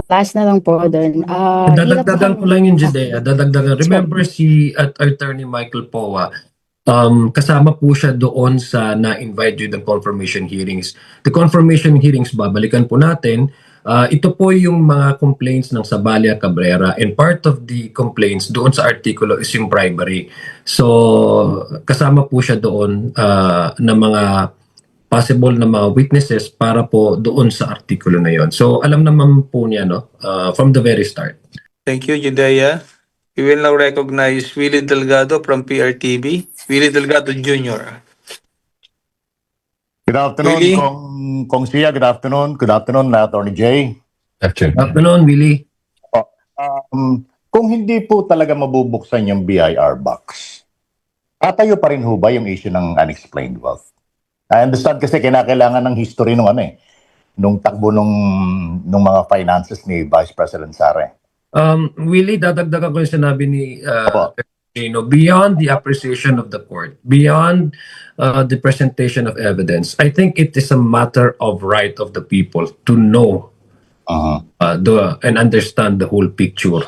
Last na lang po doon. Dadagdagan ko lang yung Judea. Dadagdagan. Remember si Attorney Michael Poa, kasama po siya doon sa na-invite you the confirmation hearings. The confirmation hearings, babalikan po natin, ito po yung mga complaints ng Sabalia Cabrera, and part of the complaints doon sa artikulo is yung bribery. So, kasama po siya doon na mga possible na mga witnesses para po doon sa artikulo na yon. So, alam naman po niya, no, from the very start. Thank you, Judea. We will now recognize Willie Delgado from PRTV. Willie Delgado Jr. Good afternoon, Willie. Kong Sia. Good afternoon. Good afternoon, Attorney Jay. Afternoon, Willie. Kung hindi po talaga mabubuksan yung BIR box, tatayo pa rin ho ba yung issue ng unexplained wealth? I understand kasi kinakailangan ng history nung nung takbo nung mga finances ni Vice President Sara. Willie, dadagdagan ko yung sinabi ni beyond the appreciation of the court, beyond the presentation of evidence, I think it is a matter of right of the people to know and understand the whole picture.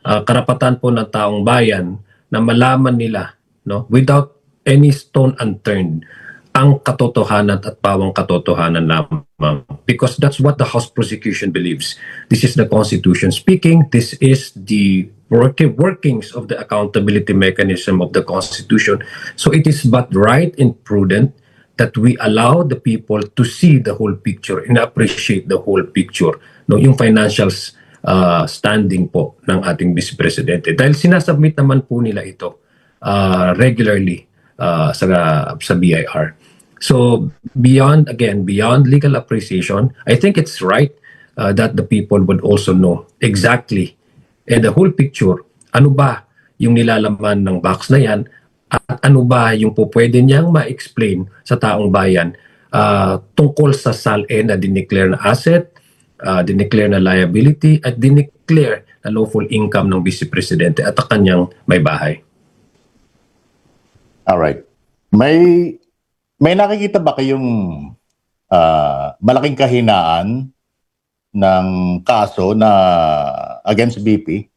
Karapatan po ng taong bayan na malaman nila, no, without any stone unturned, ang katotohanan at pawang katotohanan lamang. Because that's what the House prosecution believes. This is the Constitution speaking. This is the workings of the accountability mechanism of the Constitution. So it is but right and prudent that we allow the people to see the whole picture and appreciate the whole picture. No, yung financial standing po ng ating Vice Presidente. Dahil sinasubmit naman po nila ito regularly sa BIR. So beyond legal appreciation, I think it's right that the people would also know exactly and the whole picture, ano ba yung nilalaman ng box na yan at ano ba yung pwede niyang ma-explain sa taong bayan tungkol sa SALE na dineclare na asset, dineclare na liability at dineclare na lawful income ng Vice Presidente at ang kanyang may bahay. Alright. May nakikita ba kayong malaking kahinaan ng kaso na against BP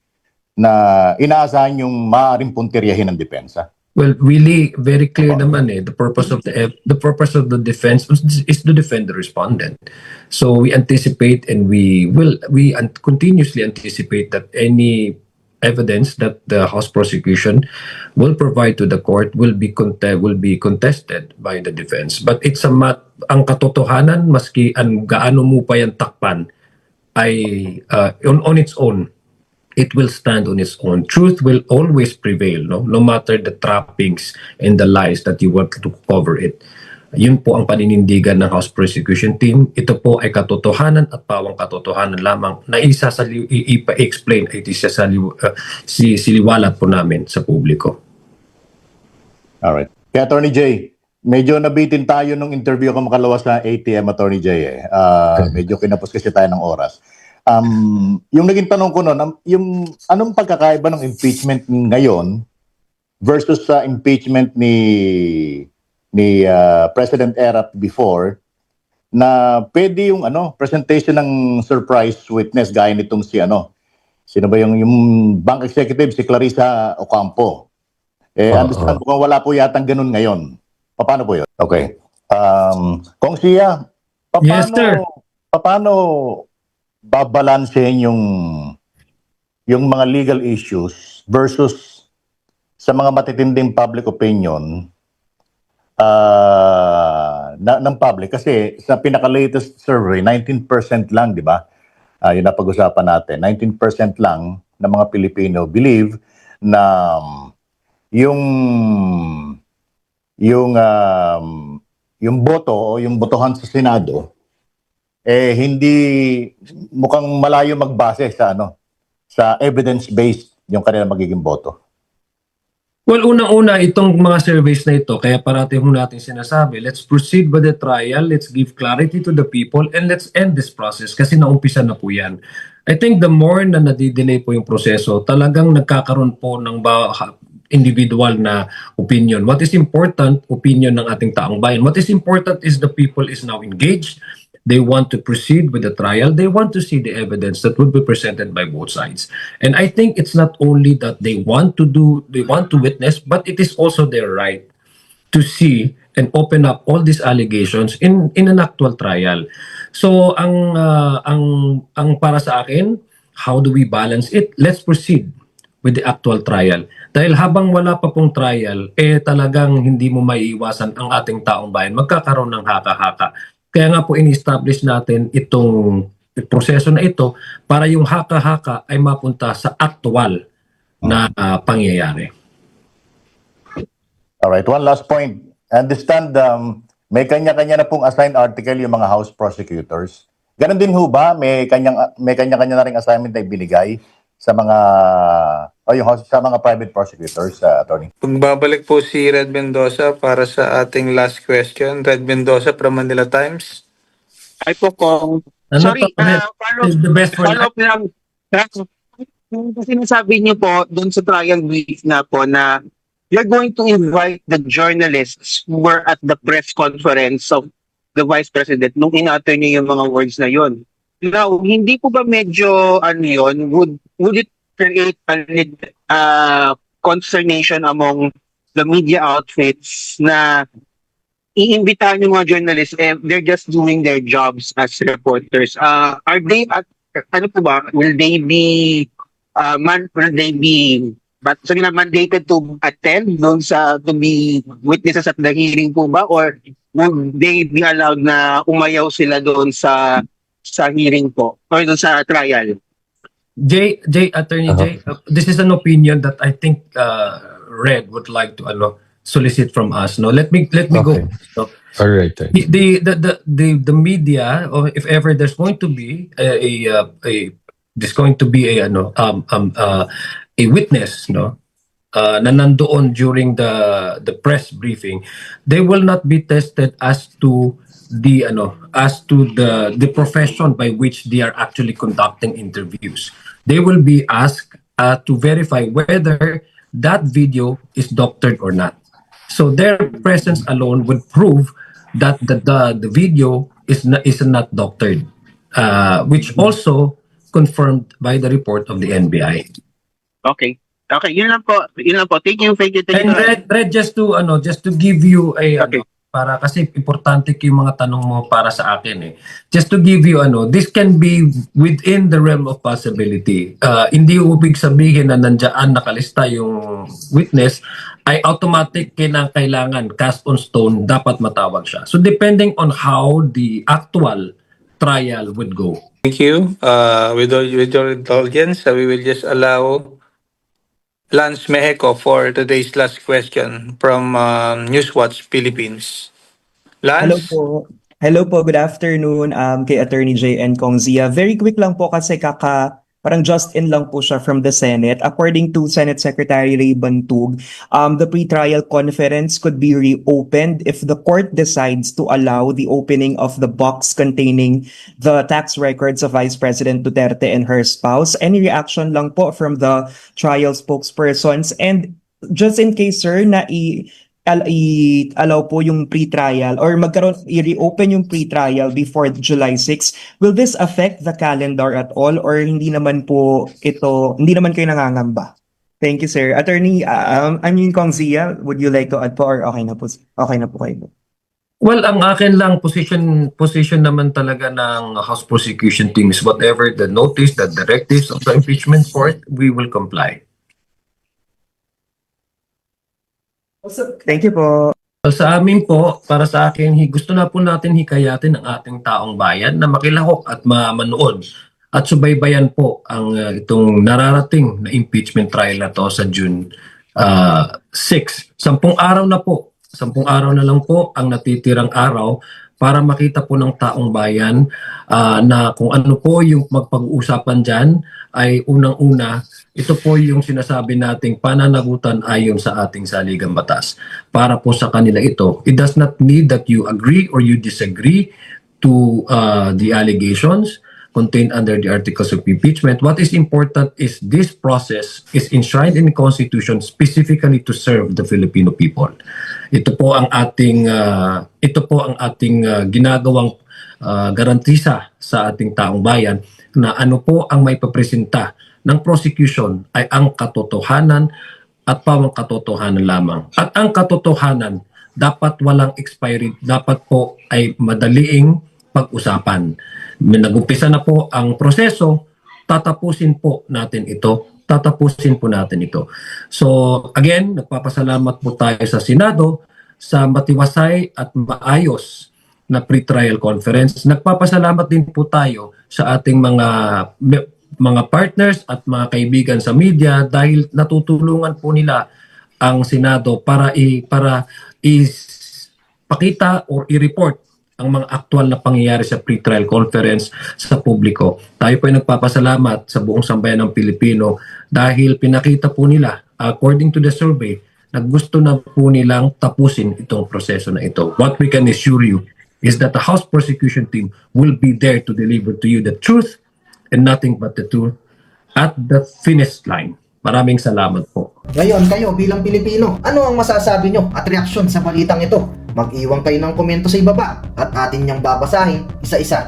na inaasahan yung maaaring puntiryahin ng depensa? Well, really very clear naman the purpose of the purpose of the defense is to defend the respondent. So we anticipate and we continuously anticipate that any evidence that the House prosecution will provide to the court will be contested by the defense. But it's ang katotohanan, maski ang gaano mo pa yan takpan, ay on its own, it will stand on its own. Truth will always prevail, no matter the trappings and the lies that you want to cover it. Yun po ang paninindigan ng House Prosecution Team. Ito po ay katotohanan at pawang katotohanan lamang na ipa-explain at siliwalat po namin sa publiko. Alright. Kaya Attorney Jay, medyo nabitin tayo nung interview ko makalawa sa ATM, Attorney Jay. Medyo kinapos kasi tayo ng oras. Yung naging tanong ko noon, yung anong pagkakaiba ng impeachment ngayon versus sa impeachment ni President Erap before, na pwede yung presentation ng surprise witness gaya nitong sino ba yung bank executive, si Clarissa Ocampo. Understand ko kung wala po yatang ganun ngayon. Paano po yun? Okay. Kong Sia, Yes, sir. paano babalansehin yung mga legal issues versus sa mga matitinding public opinion ng public? Kasi sa pinaka-latest survey, 19% lang, di ba? Yun na pag-usapan natin. 19% lang ng mga Pilipino believe na yung yung boto o yung botohan sa Senado hindi mukhang malayo magbase sa sa evidence-based yung kanilang magiging boto. Well, unang-una, itong mga surveys na ito, kaya parati ho natin sinasabi, let's proceed with the trial, let's give clarity to the people, and let's end this process kasi naumpisa na po yan. I think the more na nadidelay po yung proseso, talagang nagkakaroon po ng individual na opinion. What is important, opinion ng ating taong bayan. What is important is the people is now engaged. They want to proceed with the trial. They want to see the evidence that will be presented by both sides. And I think it's not only that they want to witness, but it is also their right to see and open up all these allegations in an actual trial. So ang para sa akin, how do we balance it? Let's proceed with the actual trial. Dahil habang wala pa pong trial, talagang hindi mo maiiwasan ang ating taong bayan. Magkakaroon ng haka-haka. Kaya nga po in-establish natin itong proseso na ito para yung haka-haka ay mapunta sa actual na pangyayari. Alright, one last point. I understand may kanya-kanya na pong assigned article yung mga House prosecutors. Ganon din ho ba? May kanya-kanya na ring assignment na ibinigay sa mga private prosecutors, attorney? Pagbabalik po si Red Mendoza para sa ating last question. Red Mendoza from Manila Times. Ay po, Kong. Sorry, follow up lang. Kasi nasabi niyo po doon sa trial brief na po na you're going to invite the journalists who were at the press conference of the Vice President nung in-utter niyo yung mga words na yon. Now, hindi po ba medyo yun, would it create consternation among the media outfits na iimbitahan yung mga journalists, they're just doing their jobs as reporters? Are they, will they be mandated to attend doon to be witnesses at the hearing po ba? Or would they be allowed na umayaw sila doon sa hearing po or doon sa trial? Attorney Jay, this is an opinion that I think Red would like to solicit from us. No, let me go. So, all right. The media, or if ever there's going to be a witness, no, na nandoon during the press briefing, they will not be tested as to the profession by which they are actually conducting interviews. They will be asked to verify whether that video is doctored or not. So their presence alone would prove that the video is not doctored, which also confirmed by the report of the NBI. Okay, yun lang po. Thank you. And Red, just to give you para kasi importante yung mga tanong mo para sa akin Just to give you this can be within the realm of possibility. Hindi ibig sabihin na nandiyan nakalista yung witness ay automatic kailangan cast on stone, dapat matawag siya. So depending on how the actual trial would go. Thank you. With your indulgence, we will just allow Lance Mexico for today's last question from Newswatch Philippines. Lance? Hello po, good afternoon kay Attorney Jay and Kong Zia. Very quick lang po kasi parang just in lang po siya from the Senate. According to Senate Secretary Ray Bantug, the pre-trial conference could be reopened if the court decides to allow the opening of the box containing the tax records of Vice President Duterte and her spouse. Any reaction lang po from the trial spokespersons? And just in case, sir, na allow po yung pre-trial or i-reopen yung pre-trial before July 6, will this affect the calendar at all or hindi naman kayo nangangamba? Thank you, sir. Attorney, Kong Zia, would you like to add po or okay na po kayo? Well, ang akin lang position naman talaga ng House Prosecution Team is whatever the notice, the directives of the impeachment court, we will comply. Thank you po. Sa amin po, para sa akin, gusto na po natin hikayatin ang ating taong bayan na makilahok at manood at subaybayan po ang itong nararating na impeachment trial na to sa June 6. 10 araw na po 10 araw na lang po ang natitirang araw para makita po ng taong bayan na kung ano po yung magpag-uusapan dyan ay unang-una, ito po yung sinasabi nating pananagutan ayon sa ating saligang batas. Para po sa kanila ito, it does not need that you agree or you disagree to the allegations contained under the articles of impeachment. What is important is this process is enshrined in the Constitution specifically to serve the Filipino people. Ito po ang ating ginagawang garantisa sa ating taong bayan na ano po ang may papresenta ng prosecution ay ang katotohanan at pawang katotohanan lamang. At ang katotohanan dapat walang expiry, dapat po ay madaliing pag-usapan. Nag-umpisa na po ang proseso, tatapusin po natin ito. So again, nagpapasalamat po tayo sa Senado sa matiwasay at maayos na pre-trial conference. Nagpapasalamat din po tayo sa ating mga partners at mga kaibigan sa media dahil natutulungan po nila ang Senado para ipakita or i-report ang mga aktual na pangyayari sa pre-trial conference sa publiko. Tayo po ay nagpapasalamat sa buong sambayan ng Pilipino dahil pinakita po nila, according to the survey, na gusto na po nilang tapusin itong proseso na ito. What we can assure you is that the House Prosecution Team will be there to deliver to you the truth and nothing but the truth at the finish line. Maraming salamat po. Ngayon kayo bilang Pilipino, ano ang masasabi nyo at reaksyon sa balitang ito? Mag-iwan kayo ng komento sa ibaba at atin niyang babasahin isa-isa.